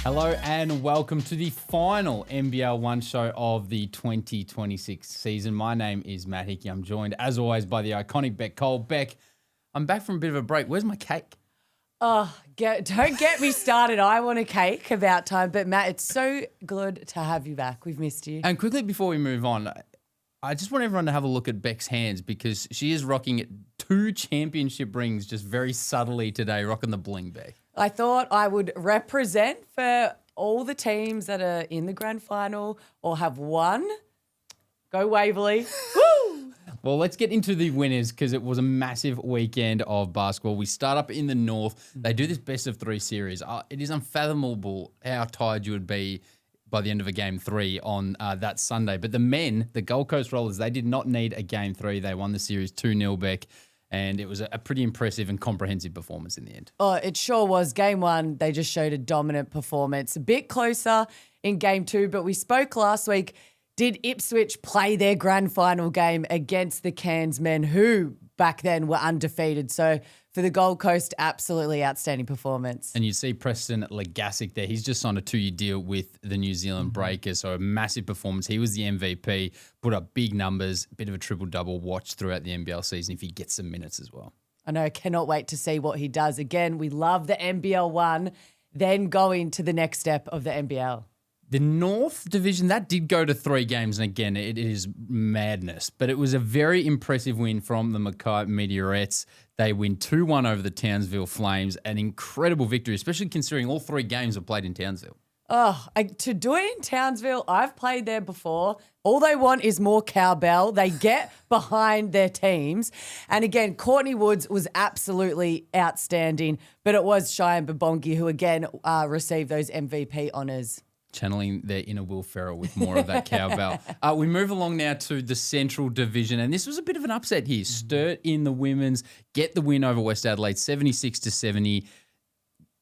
Hello and welcome to the final NBL1 show of the 2026 season. My name is Matt Hickey. I'm joined, as always, by the iconic Beck Cole. Beck, I'm back from a bit of a break. Where's my cake? Oh, don't get me started. I want a cake about time. But, Matt, it's so good to have you back. We've missed you. And quickly before we move on, I just want everyone to have a look at Beck's hands because she is rocking 2 championship rings just very subtly today, rocking the bling, Beck. I thought I would represent for all the teams that are in the grand final or have won. Go Waverley. Woo! Well, let's get into the winners because it was a massive weekend of basketball. We start up in the north. They do this best of 3 series. It is unfathomable how tired you would be by the end of a game 3 on that Sunday. But the men, the Gold Coast Rollers, they did not need a game 3. They won the series 2-0, Beck. And it was a pretty impressive and comprehensive performance in the end. Oh, it sure was. Game 1, they just showed a dominant performance. A bit closer in game 2, but we spoke last week. Did Ipswich play their grand final game against the Cairns men, who back then were undefeated? So for the Gold Coast, absolutely outstanding performance. And you see Preston Legasic there. He's just signed a 2-year deal with the New Zealand Breakers, so a massive performance. He was the MVP, put up big numbers, a bit of a triple-double watch throughout the NBL season if he gets some minutes as well. I know, cannot wait to see what he does. Again, we love the NBL1, then going to the next step of the NBL. The North Division, that did go to 3 games, and again, it is madness. But it was a very impressive win from the Mackay Meteorettes. They win 2-1 over the Townsville Flames, an incredible victory, especially considering all 3 games were played in Townsville. Oh, to do it in Townsville, I've played there before. All they want is more cowbell. They get behind their teams. And again, Courtney Woods was absolutely outstanding, but it was Cheyenne Babongi who again received those MVP honours. Channeling their inner Will Ferrell with more of that cowbell. We move along now to the Central Division, and this was a bit of an upset here. Sturt in the women's get the win over West Adelaide, 76-70.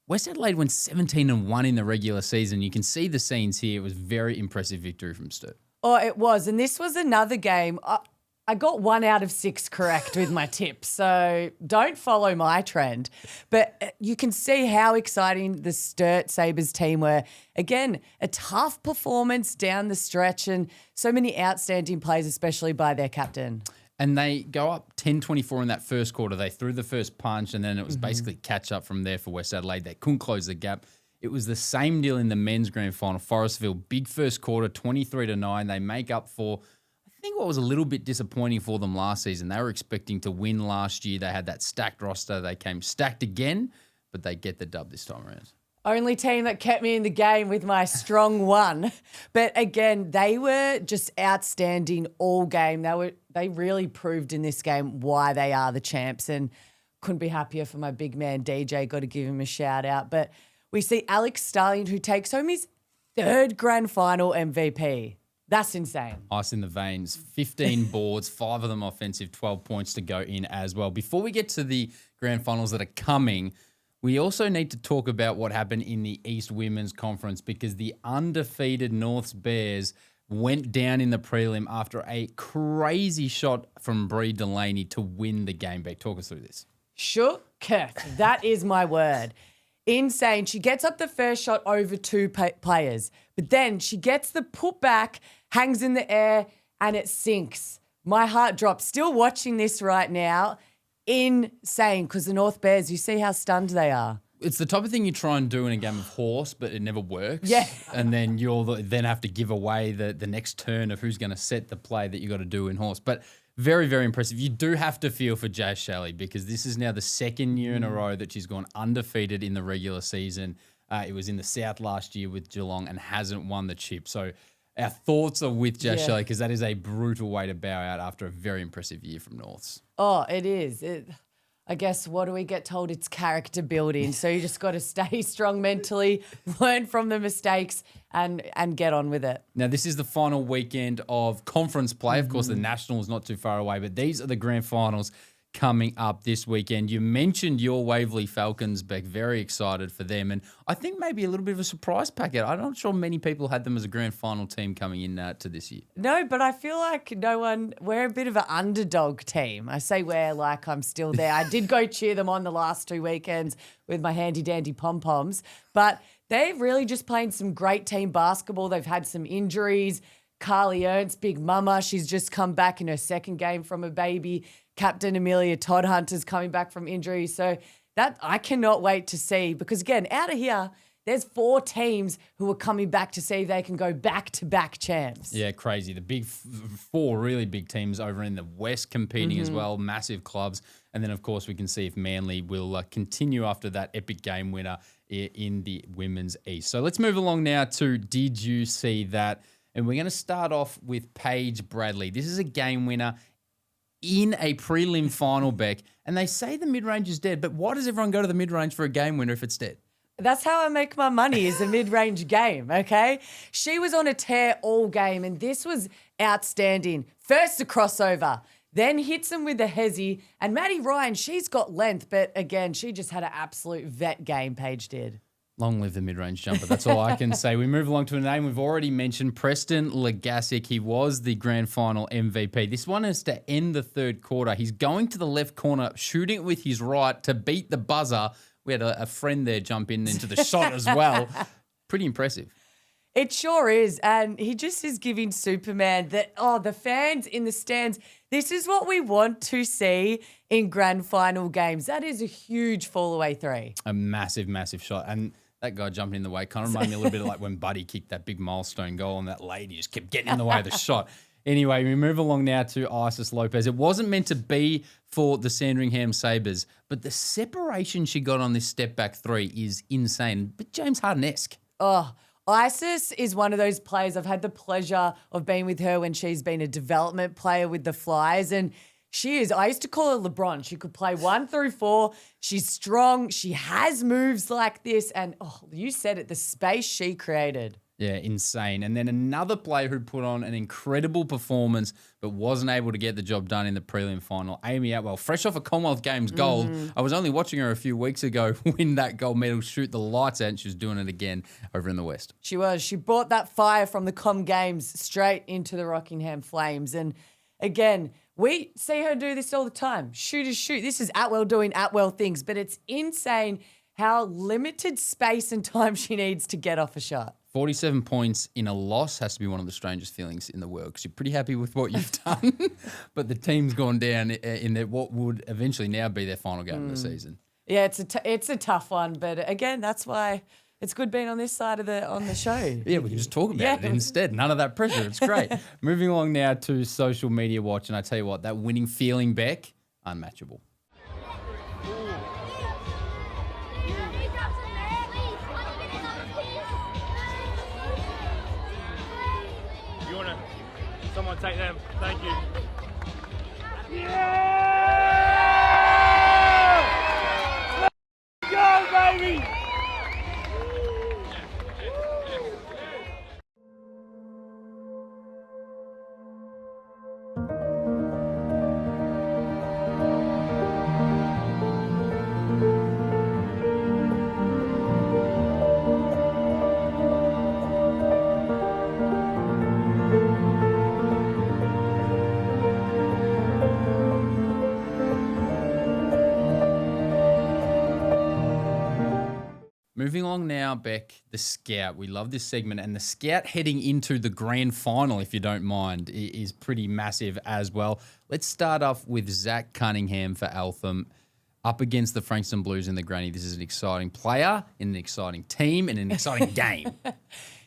West Adelaide went 17-1 in the regular season. You can see the scenes here. It was a very impressive victory from Sturt. Oh, it was, and this was another game. I got 1 out of 6 correct with my tips, so don't follow my trend. But you can see how exciting the Sturt Sabres team were. Again, a tough performance down the stretch and so many outstanding plays, especially by their captain. And they go up 10-24 in that first quarter. They threw the first punch, and then it was basically catch up from there for West Adelaide. They couldn't close the gap. It was the same deal in the men's grand final. Forestville, big first quarter, 23-9. They make up for, I think, what was a little bit disappointing for them last season. They were expecting to win last year. They had that stacked roster. They came stacked again, but they get the dub this time around. Only team that kept me in the game with my strong 1. But again, they were just outstanding all game. They really proved in this game why they are the champs, and couldn't be happier for my big man DJ. Got to give him a shout out. But we see Alex Stallion, who takes home his 3rd grand final MVP. That's insane. Ice in the veins. 15 boards, 5 of them offensive, 12 points to go in as well. Before we get to the grand finals that are coming, we also need to talk about what happened in the East Women's Conference because the undefeated Norths Bears went down in the prelim after a crazy shot from Bree Delaney to win the game back. Talk us through this. Shook. That is my word. Insane. She gets up the first shot over 2 players, but then she gets the putback, hangs in the air, and it sinks. My heart drops. Still watching this right now. Insane, because the North Bears, you see how stunned they are. It's the type of thing you try and do in a game of horse, but it never works. Yeah. And then you'll then have to give away the next turn of who's going to set the play that you got to do in horse. But very, very impressive. You do have to feel for Jazz Shelley because this is now the 2nd year in a row that she's gone undefeated in the regular season. It was in the South last year with Geelong and hasn't won the chip. So our thoughts are with Jazz Shelley because that is a brutal way to bow out after a very impressive year from Norths. Oh, it is. I guess, what do we get told? It's character building. So you just got to stay strong mentally, learn from the mistakes and get on with it. Now, this is the final weekend of conference play. Of course, the National is not too far away, but these are the grand finals. coming up this weekend. You mentioned your Waverley Falcons, Beck. Very excited for them. And I think maybe a little bit of a surprise packet. I'm not sure many people had them as a grand final team coming in to this year. No, but I feel like we're a bit of an underdog team. I say we're like I'm still there. I did go cheer them on the last 2 weekends with my handy dandy pom-poms, but they've really just played some great team basketball. They've had some injuries. Carly Ernst, Big Mama, she's just come back in her second game from a baby. Captain Amelia Todd-Hunter's coming back from injury. So that I cannot wait to see because, again, out of here, there's 4 teams who are coming back to see if they can go back-to-back champs. Yeah, crazy. The big 4 really big teams over in the West competing as well, massive clubs. And then, of course, we can see if Manly will continue after that epic game winner in the Women's East. So let's move along now to Did You See That? And we're going to start off with Paige Bradley. This is a game winner in a prelim final, Beck. And they say the mid-range is dead, but why does everyone go to the mid-range for a game winner if it's dead? That's how I make my money is a mid-range game, okay? She was on a tear all game, and this was outstanding. First, a crossover, then hits him with the hezzy. And Maddie Ryan, she's got length, but again, she just had an absolute vet game, Paige did. Long live the mid-range jumper. That's all I can say. We move along to a name we've already mentioned, Preston Legasic. He was the grand final MVP. This one is to end the third quarter. He's going to the left corner, shooting it with his right to beat the buzzer. We had a friend there jump into the shot as well. Pretty impressive. It sure is. And he just is giving Superman that, the fans in the stands, this is what we want to see in grand final games. That is a huge fall-away 3. A massive, massive shot. And that guy jumping in the way kind of reminded me a little bit of like when Buddy kicked that big milestone goal and that lady just kept getting in the way of the shot. Anyway, we move along now to Isis Lopez. It wasn't meant to be for the Sandringham Sabres, but the separation she got on this step-back 3 is insane. But James Harden-esque. Isis is one of those players. I've had the pleasure of being with her when she's been a development player with the Flyers, and she is, I used to call her LeBron. She could play 1 through 4. She's strong. She has moves like this. And, you said it, the space she created. Yeah, insane. And then another player who put on an incredible performance but wasn't able to get the job done in the prelim final, Amy Atwell, fresh off a Commonwealth Games gold. I was only watching her a few weeks ago win that gold medal, shoot the lights out, and she was doing it again over in the West. She was. She brought that fire from the Com Games straight into the Rockingham Flames. And, again, we see her do this all the time. Shooters shoot. This is Atwell doing Atwell things, but it's insane how limited space and time she needs to get off a shot. 47 points in a loss has to be one of the strangest feelings in the world because you're pretty happy with what you've done, but the team's gone down in what would eventually now be their final game of the season. Yeah, it's a tough one, but again, that's why it's good being on this side of on the show. Yeah, we can just talk about it instead. None of that pressure. It's great. Moving along now to social media watch, and I tell you what, that winning feeling, Beck, unmatchable. Someone take them. Thank you. Yeah! Let's go, baby! Moving along now, Beck, the Scout. We love this segment. And the Scout heading into the grand final, if you don't mind, is pretty massive as well. Let's start off with Zach Cunningham for Eltham up against the Frankston Blues in the granny. This is an exciting player in an exciting team in an exciting game.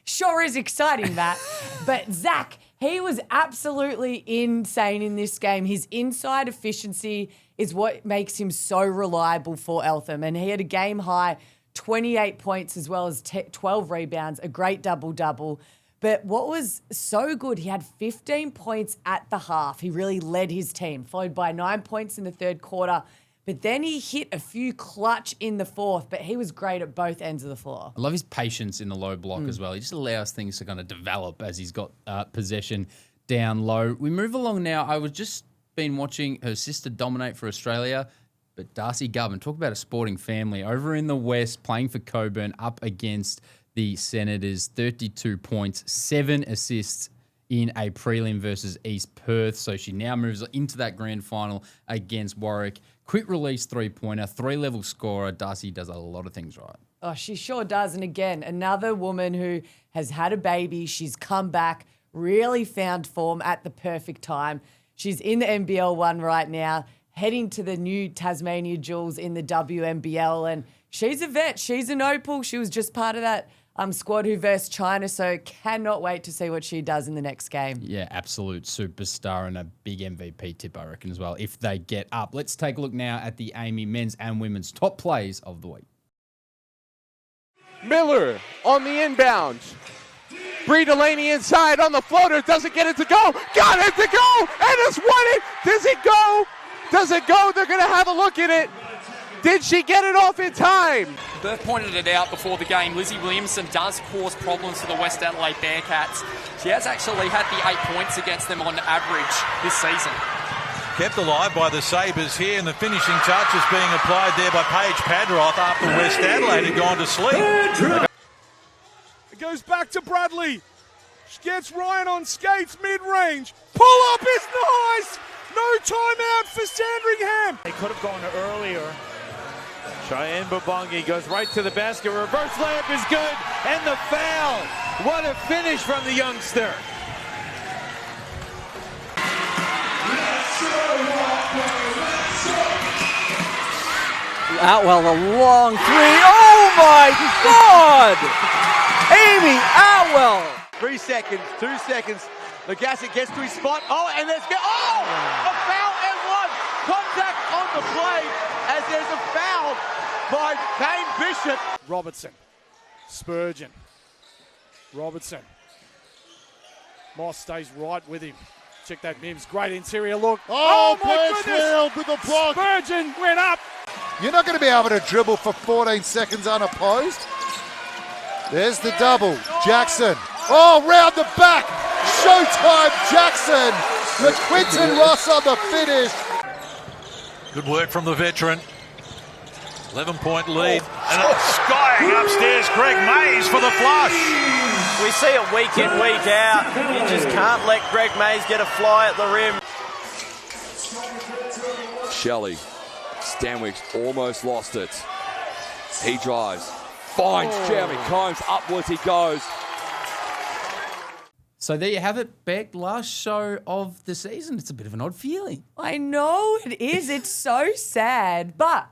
Sure is exciting, Matt. But Zach, he was absolutely insane in this game. His inside efficiency is what makes him so reliable for Eltham. And he had a game high 28 points as well as 12 rebounds, a great double-double. But what was so good, he had 15 points at the half. He really led his team, followed by 9 points in the third quarter. But then he hit a few clutch in the fourth, but he was great at both ends of the floor. I love his patience in the low block as well. He just allows things to kind of develop as he's got possession down low. We move along now. I was just been watching her sister dominate for Australia. But Darcy Govern, talk about a sporting family. Over in the West, playing for Coburn, up against the Senators. 32 points, 7 assists in a prelim versus East Perth. So she now moves into that grand final against Warwick. Quick release three-pointer, 3-level scorer. Darcy does a lot of things right. Oh, she sure does. And again, another woman who has had a baby. She's come back, really found form at the perfect time. She's in the NBL1 right now, heading to the new Tasmania Jewels in the WNBL. And she's a vet. She's an opal. She was just part of that squad who versed China, so cannot wait to see what she does in the next game. Yeah, absolute superstar and a big MVP tip, I reckon, as well, if they get up. Let's take a look now at the Amy men's and women's top plays of the week. Miller on the inbound. Bree Delaney inside on the floater. Doesn't get it to go. Got it to go. And it's won it. Does it go? Does it go? They're going to have a look at it. Did she get it off in time? Beth pointed it out before the game. Lizzie Williamson does cause problems for the West Adelaide Bearcats. She has actually had the 8 points against them on average this season. Kept alive by the Sabres here, and the finishing touch is being applied there by Paige Padroth after West Adelaide had gone to sleep. It goes back to Bradley. She gets Ryan on skates mid-range. Pull up is nice. No timeout for Sandringham. They could have gone earlier. Cheyenne Babongi goes right to the basket. Reverse layup is good. And the foul. What a finish from the youngster. Outwell, a long three. Oh my God! Amy Outwell. 3 seconds, 2 seconds. Legassic gets to his spot. Oh, and let's get. Oh! A foul and one. Contact on the play as there's a foul by Kane Bishop. Robertson. Spurgeon. Robertson. Moss stays right with him. Check that Mims. Great interior look. Oh my Birchfield goodness. with the block. Spurgeon went up. You're not going to be able to dribble for 14 seconds unopposed. There's the double. Jackson. Oh, round the back. Showtime Jackson. LaQuinton Ross on the finish. Good work from the veteran. 11-point lead. And skying upstairs, Greg Mays for the flush. We see it week in, week out. You just can't let Greg Mays get a fly at the rim. Shelley. Stanwick's almost lost it. He drives. Finds Jeremy Combs. Upwards he goes. So there you have it, Beck. Last show of the season. It's a bit of an odd feeling. I know it is. It's so sad. But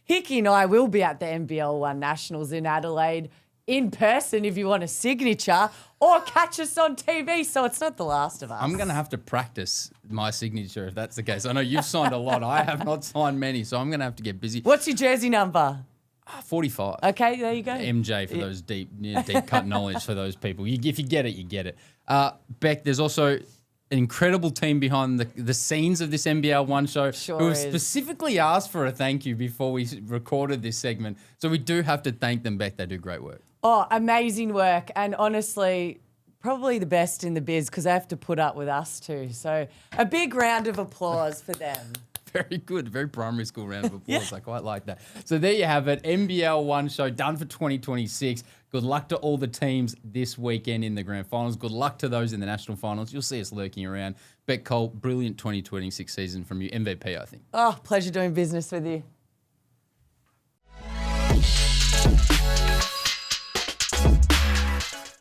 Hickey and I will be at the NBL1 Nationals in Adelaide in person if you want a signature, or catch us on TV, so it's not The Last of Us. I'm going to have to practice my signature if that's the case. I know you've signed a lot. I have not signed many, so I'm going to have to get busy. What's your jersey number? 45. Okay, there you go. MJ for those deep cut knowledge for those people. If you get it, you get it. Beck, there's also an incredible team behind the scenes of this NBL1 show Sure who have is. specifically asked for a thank you before we recorded this segment. So we do have to thank them, Beck. They do great work. Oh, amazing work. And honestly, probably the best in the biz because they have to put up with us too. So a big round of applause for them. Very good. Very primary school round of applause. I quite like that. So there you have it. NBL1 show done for 2026. Good luck to all the teams this weekend in the grand finals. Good luck to those in the national finals. You'll see us lurking around. Beck Cole, brilliant 2026 season from you. MVP, I think. Oh, pleasure doing business with you.